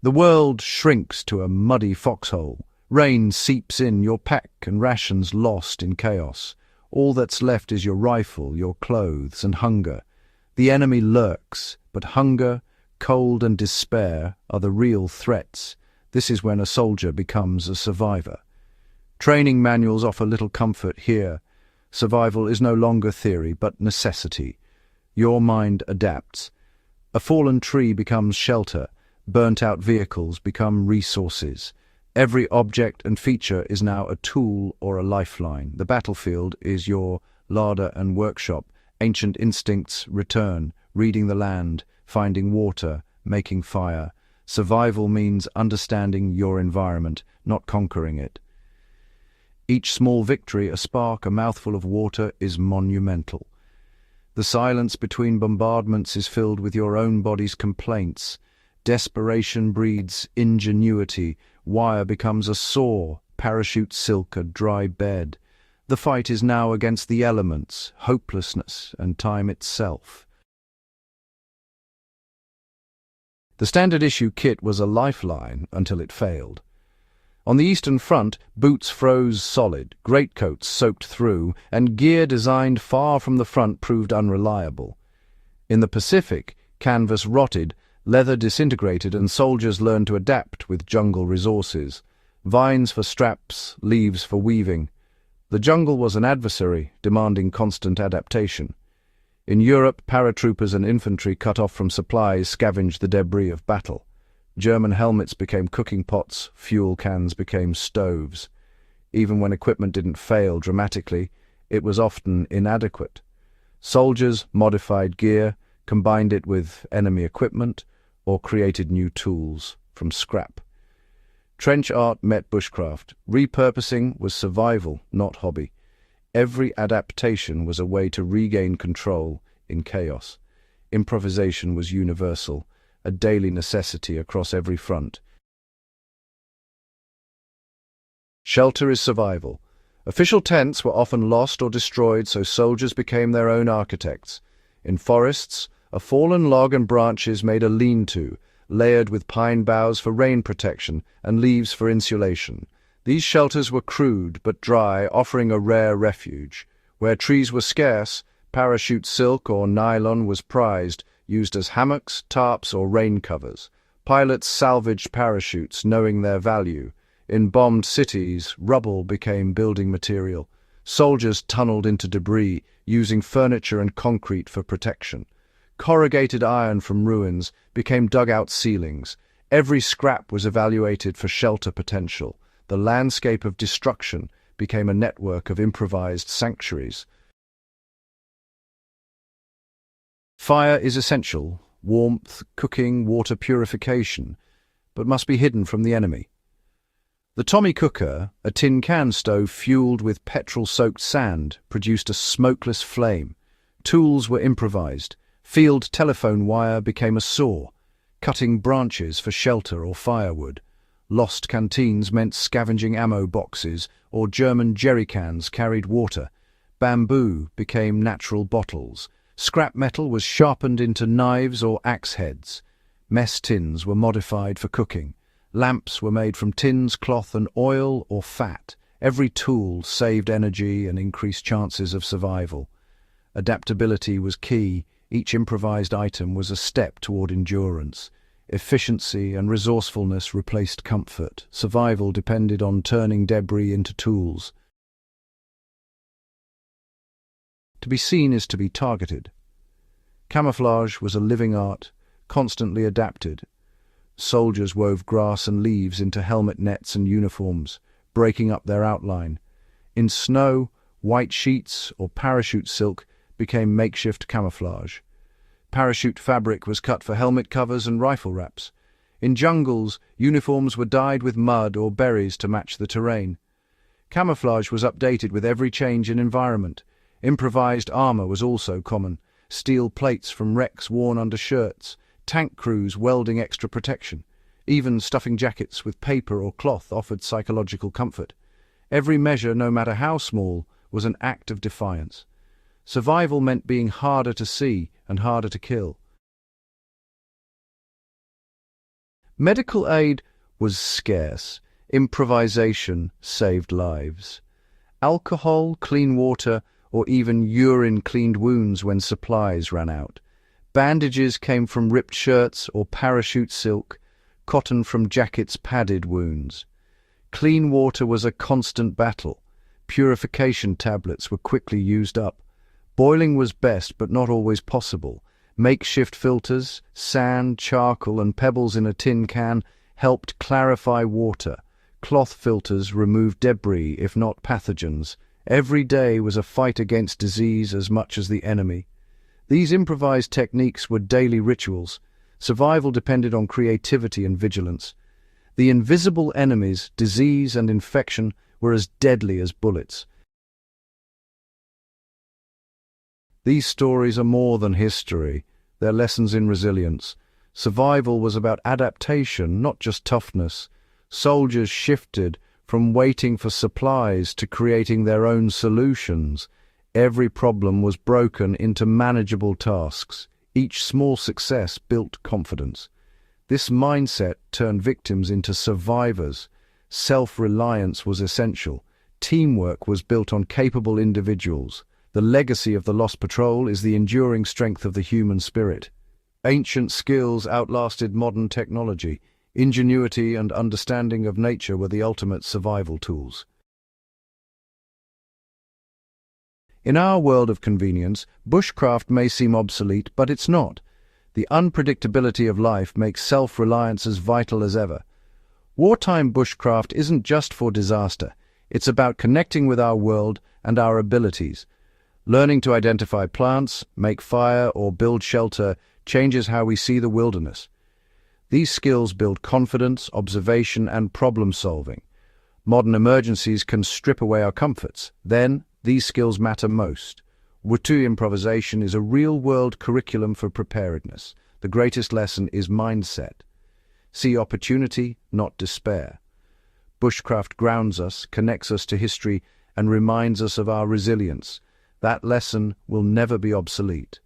The world shrinks to a muddy foxhole. Rain seeps in, your pack and rations lost in chaos. All that's left is your rifle, your clothes, and hunger. The enemy lurks, but hunger, cold, and despair are the real threats. This is when a soldier becomes a survivor. Training manuals offer little comfort here. Survival is no longer theory, but necessity. Your mind adapts. A fallen tree becomes shelter. Burnt-out vehicles become resources. Every object and feature is now a tool or a lifeline. The battlefield is your larder and workshop. Ancient instincts return, reading the land, finding water, making fire. Survival means understanding your environment, not conquering it. Each small victory, a spark, a mouthful of water, is monumental. The silence between bombardments is filled with your own body's complaints. Desperation breeds ingenuity. Wire becomes a saw, parachute silk a dry bed. The fight is now against the elements, hopelessness, and time itself. The standard issue kit was a lifeline until it failed. On the Eastern Front, boots froze solid, greatcoats soaked through, and gear designed far from the front proved unreliable. In the Pacific, canvas rotted, leather disintegrated, and soldiers learned to adapt with jungle resources. Vines for straps, leaves for weaving. The jungle was an adversary, demanding constant adaptation. In Europe, paratroopers and infantry cut off from supplies scavenged the debris of battle. German helmets became cooking pots, fuel cans became stoves. Even when equipment didn't fail dramatically, it was often inadequate. Soldiers modified gear, combined it with enemy equipment, or created new tools from scrap. Trench art met bushcraft. Repurposing was survival, not hobby. Every adaptation was a way to regain control in chaos. Improvisation was universal, a daily necessity across every front. Shelter is survival. Official tents were often lost or destroyed, so soldiers became their own architects. In forests, a fallen log and branches made a lean-to, layered with pine boughs for rain protection and leaves for insulation. These shelters were crude but dry, offering a rare refuge. Where trees were scarce, parachute silk or nylon was prized, used as hammocks, tarps, or rain covers. Pilots salvaged parachutes, knowing their value. In bombed cities, rubble became building material. Soldiers tunneled into debris, using furniture and concrete for protection. Corrugated iron from ruins became dugout ceilings. Every scrap was evaluated for shelter potential. The landscape of destruction became a network of improvised sanctuaries. Fire is essential, warmth, cooking, water purification, but must be hidden from the enemy. The Tommy cooker, a tin can stove fueled with petrol-soaked sand, produced a smokeless flame. Tools were improvised. Field telephone wire became a saw, cutting branches for shelter or firewood. Lost canteens meant scavenging ammo boxes, or German jerry cans carried water. Bamboo became natural bottles. Scrap metal was sharpened into knives or axe heads. Mess tins were modified for cooking. Lamps were made from tins, cloth, and oil or fat. Every tool saved energy and increased chances of survival. Adaptability was key. Each improvised item was a step toward endurance. Efficiency and resourcefulness replaced comfort. Survival depended on turning debris into tools. To be seen is to be targeted. Camouflage was a living art, constantly adapted. Soldiers wove grass and leaves into helmet nets and uniforms, breaking up their outline. In snow, white sheets or parachute silk became makeshift camouflage. Parachute fabric was cut for helmet covers and rifle wraps. In jungles, uniforms were dyed with mud or berries to match the terrain. Camouflage was updated with every change in environment. Improvised armor was also common. Steel plates from wrecks worn under shirts. Tank crews welding extra protection. Even stuffing jackets with paper or cloth offered psychological comfort. Every measure, no matter how small, was an act of defiance. Survival meant being harder to see and harder to kill. Medical aid was scarce. Improvisation saved lives. Alcohol, clean water, or even urine cleaned wounds when supplies ran out. Bandages came from ripped shirts or parachute silk, cotton from jackets padded wounds. Clean water was a constant battle. Purification tablets were quickly used up. Boiling was best, but not always possible. Makeshift filters, sand, charcoal, and pebbles in a tin can helped clarify water. Cloth filters removed debris, if not pathogens. Every day was a fight against disease as much as the enemy. These improvised techniques were daily rituals. Survival depended on creativity and vigilance. The invisible enemies, disease and infection, were as deadly as bullets. These stories are more than history. They're lessons in resilience. Survival was about adaptation, not just toughness. Soldiers shifted from waiting for supplies to creating their own solutions. Every problem was broken into manageable tasks. Each small success built confidence. This mindset turned victims into survivors. Self-reliance was essential. Teamwork was built on capable individuals. The legacy of the Lost Patrol is the enduring strength of the human spirit. Ancient skills outlasted modern technology. Ingenuity and understanding of nature were the ultimate survival tools. In our world of convenience, bushcraft may seem obsolete, but it's not. The unpredictability of life makes self-reliance as vital as ever. Wartime bushcraft isn't just for disaster. It's about connecting with our world and our abilities. Learning to identify plants, make fire, or build shelter changes how we see the wilderness. These skills build confidence, observation, and problem-solving. Modern emergencies can strip away our comforts. Then, these skills matter most. WWII improvisation is a real-world curriculum for preparedness. The greatest lesson is mindset. See opportunity, not despair. Bushcraft grounds us, connects us to history, and reminds us of our resilience. That lesson will never be obsolete.